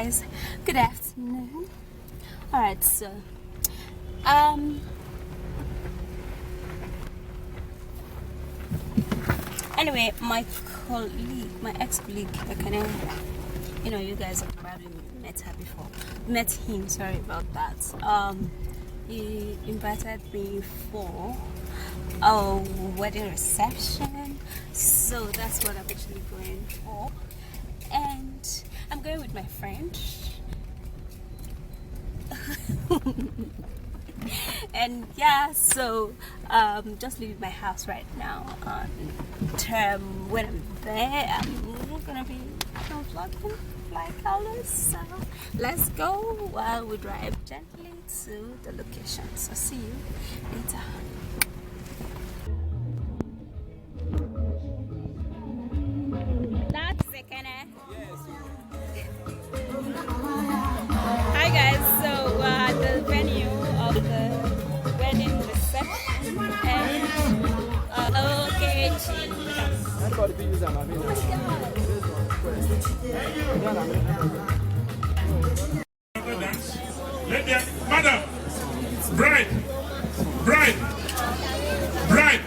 guys, good afternoon. Alright, so anyway, my ex-colleague, you guys have probably met her before, met him, sorry about that. He invited me for a wedding reception, so that's what I'm actually going for, and I'm going with my friend. And yeah, so just leaving my house right now. When I'm there, I'm gonna be vlogging like always. So let's go while we drive gently to the location. So see you later. That's second. Hi guys, so the venue of the wedding reception and Let them, madam, bride,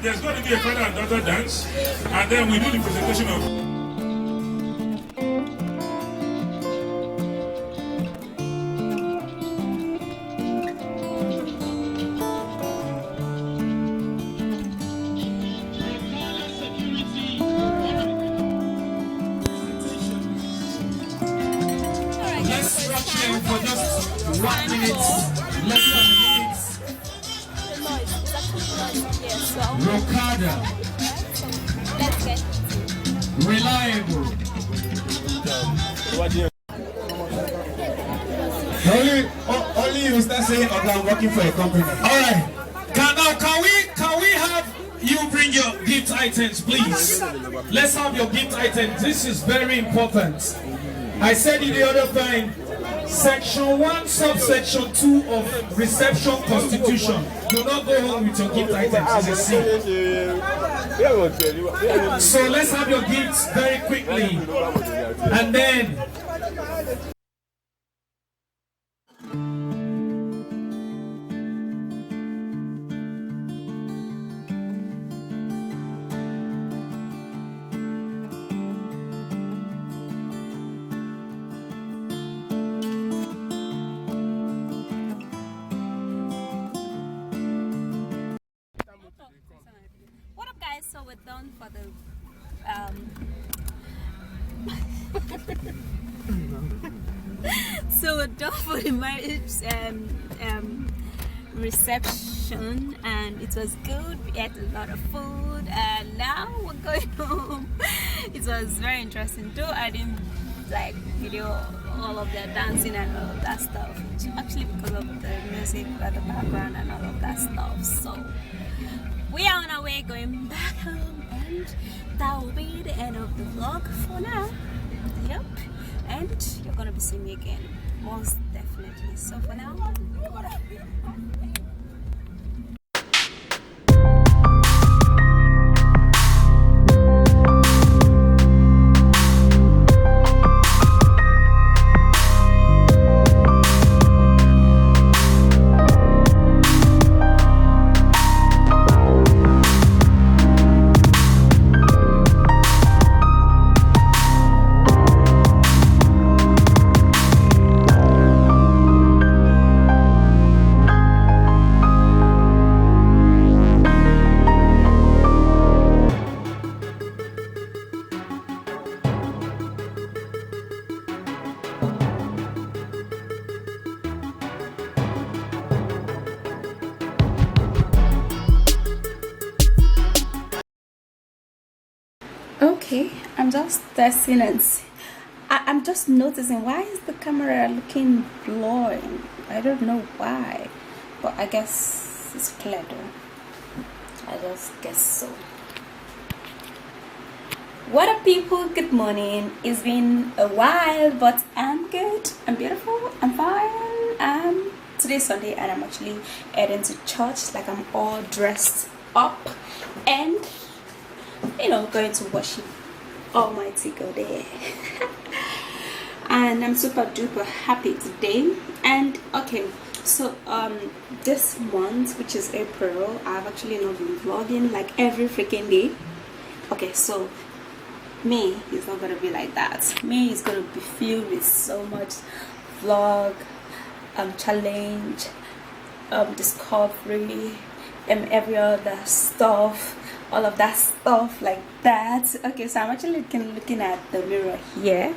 there's going to be a father and daughter dance, and then we do the presentation of. For just 1 minute, less than a minute. the noise is actually noise here, so Rocada, let's get reliable. Only you start saying, okay, I'm working for a company. All right. Can we have you bring your gift items, please? Let's have your gift items. This is very important. I said it the other time. Section 1, subsection 2 of reception constitution. Do not go home with your gift items. It's a sin. So let's have your gifts very quickly. And then what up, guys? So we're done for the so we're done for the marriage reception, and it was good. We ate a lot of food, and now we're going home. It was very interesting, though I didn't video all of their dancing and all of that stuff, actually because of the music at the background and all of that stuff. So we are on our way going back home, and that will be the end of the vlog for now. Yep, and you're gonna be seeing me again, most definitely. So for now, okay, I'm just testing it. I'm just noticing, why is the camera looking blurry? I don't know why, but I guess it's clear though. I just guess so. What up, people? Good morning. It's been a while, but I'm good, I'm beautiful, I'm fine. Today's Sunday, and I'm actually heading to church. Like, I'm all dressed up and going to worship Almighty God there. and I'm super duper happy today. And okay, so this month, which is April, I've actually not been vlogging like every freaking day. Okay, so May is not gonna be like that. May is gonna be filled with so much vlog, challenge, discovery, and every other stuff, all of that stuff like that. Okay, so I'm actually looking at the mirror here.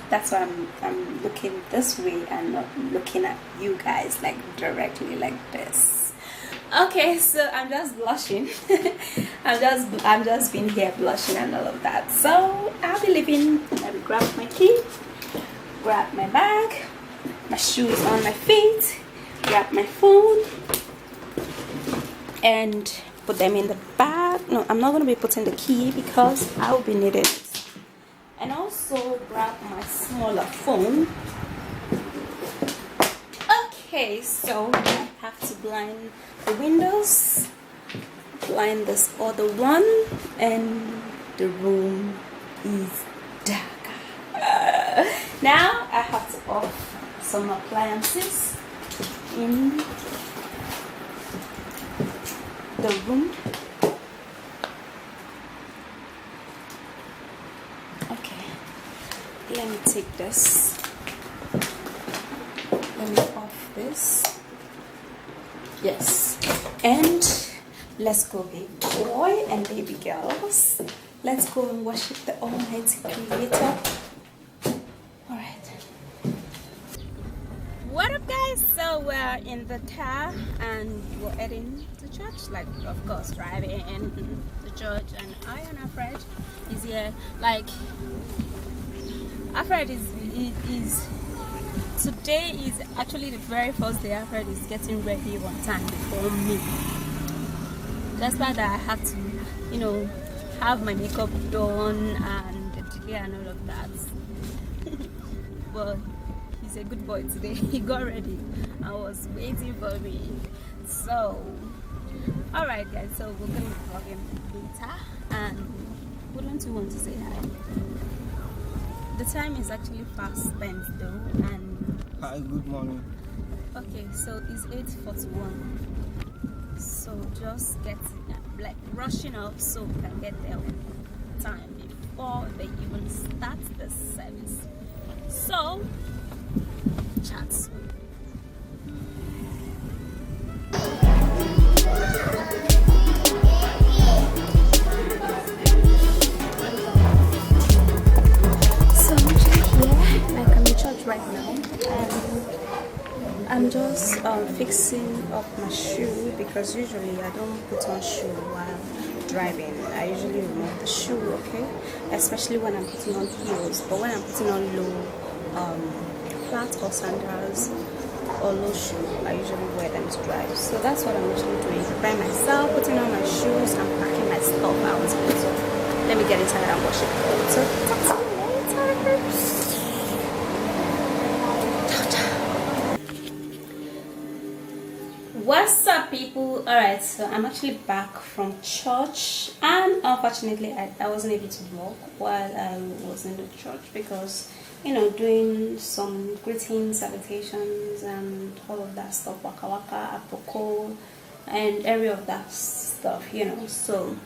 That's why I'm looking this way and not looking at you guys like directly like this. Okay, so I'm just blushing. I'm just being here blushing and all of that. So I'll be leaving. Let me grab my key, grab my bag, my shoes on my feet, grab my phone, and put them in the bag. No, I'm not going to be putting the key because I'll be needing it. And also grab my smaller phone. Okay, so I have to blind the windows, blind this other one, and the room is dark. Now I have to off some appliances in the room. Okay, let me take this. Let me off this. Yes, and let's go, baby boy and baby girls. Let's go and worship the Almighty Creator. All right. What up, guys? So we're in the car and we're heading to church. Like, of course, driving in the church, and I and Alfred is here. Like, Alfred is today is actually the very first day Alfred is getting ready one time before me. That's why that I had to, have my makeup done and the delay and all of that. Well, he's a good boy today. He got ready and was waiting for me. So, alright guys, so we're gonna vlog him later. And wouldn't you want to say hi? The time is actually fast spent though, and hi, good morning. Okay, so it's 8:41. So just like rushing up so we can get there on time before they even start the service. So chat soon. Right now, and I'm just fixing up my shoe because usually I don't put on shoe while driving. I usually remove the shoe, okay, especially when I'm putting on heels. But when I'm putting on low flat or sandals or low shoe, I usually wear them to drive. So that's what I'm usually doing, preparing myself, putting on my shoes and packing my stuff out. So let me get inside and wash it. So talk to you later. What's up, people? Alright, so I'm actually back from church, and unfortunately I wasn't able to vlog while I was in the church because doing some greetings, salutations and all of that stuff, waka waka, apoko and every of that stuff, so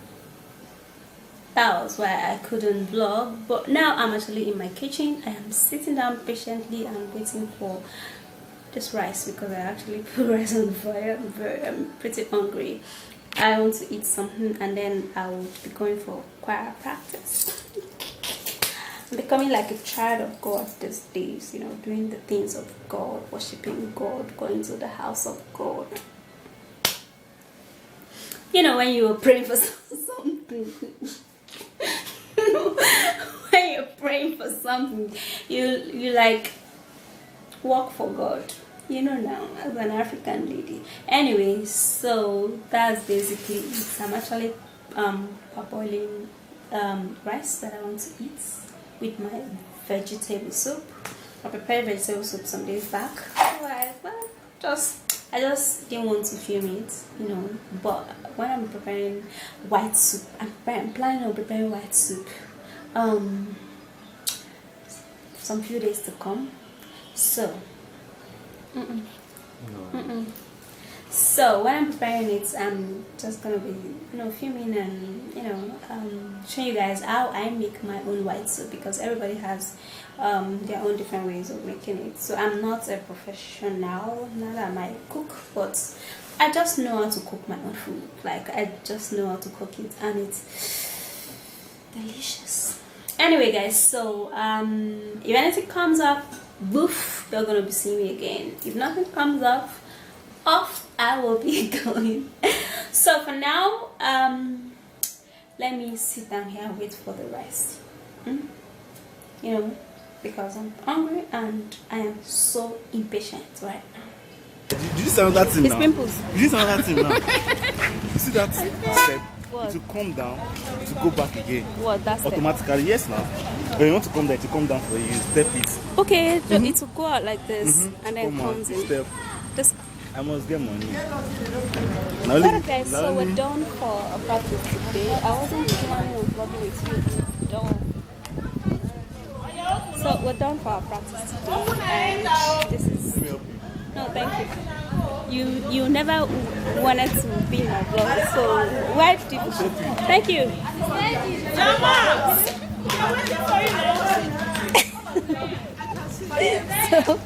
that was why I couldn't vlog. But now I'm actually in my kitchen. I am sitting down patiently and waiting for this rice because I actually put rice on the fire. I'm pretty hungry. I want to eat something and then I will be going for choir practice. I'm becoming like a child of God these days, doing the things of God, worshiping God, going to the house of God. When you were praying for something, when you're praying for something, you like work for God, now as an African lady. Anyway, so that's basically it. I'm actually parboiling rice that I want to eat with my vegetable soup. I prepared vegetable soup some days back. Well, I just didn't want to film it, but when I'm preparing white soup, I'm planning on preparing white soup. some few days to come. So so when I'm preparing it, I'm just gonna be filming and showing you guys how I make my own white soup, because everybody has their own different ways of making it. So I'm not a professional, not that I might cook, but I just know how to cook my own food. Like, I just know how to cook it, and it's delicious. Anyway guys, so if anything comes up, woof, you're gonna be seeing me again. If nothing comes up, off I will be going. So for now, let me sit down here and wait for the rice. Because I'm hungry and I am so impatient right now. Did you see another thing It's now? pimples. Did you see another thing now? You see that step? What? To come down, to go back again. What, that's it? Automatically, yes now. When you want to come down, to come down for you, step it. Okay, it will go out like this and then Come on, comes in. step. Just I must get money. Alright guys, so we're done for a practice today. I wasn't planning on vlogging with you. Done. So we're done for our practice today, and this is no, thank you. You never wanted to be in my vlog, so why did you? Thank you. So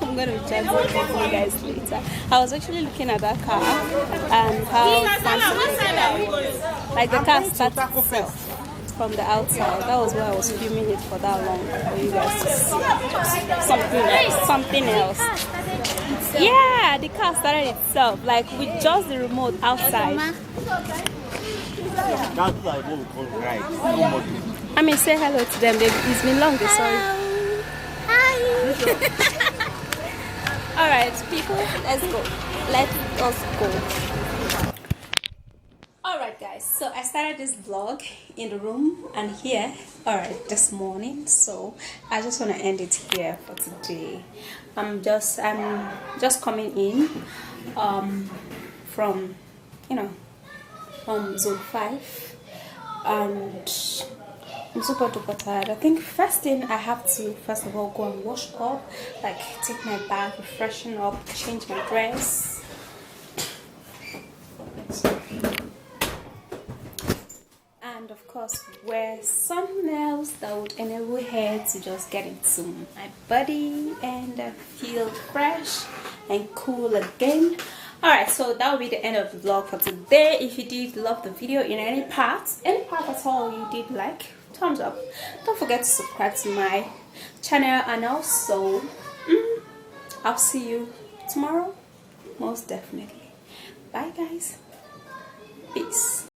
I'm gonna chat with you guys later. I was actually looking at that car and how fancy, like the car starts itself from the outside. That was why I was filming it for that long, for you guys to see something else. Yeah, the car started itself, like with just the remote outside. That's like what we call right. I mean, say hello to them. It's been long, sorry. Alright, people, let's go. Let us go. Alright guys, so I started this vlog in the room and here, alright, this morning. So I just want to end it here for today. I'm just coming in from zone 5, and I'm super duper tired. I think first thing I have to first of all go and wash up, like take my bath, freshen up, change my dress, and of course wear something else that would enable her to just get into my body and feel fresh and cool again. Alright, so that will be the end of the vlog for today. If you did love the video in any part at all you did like, thumbs up. Don't forget to subscribe to my channel, and also I'll see you tomorrow, most definitely. Bye guys, peace.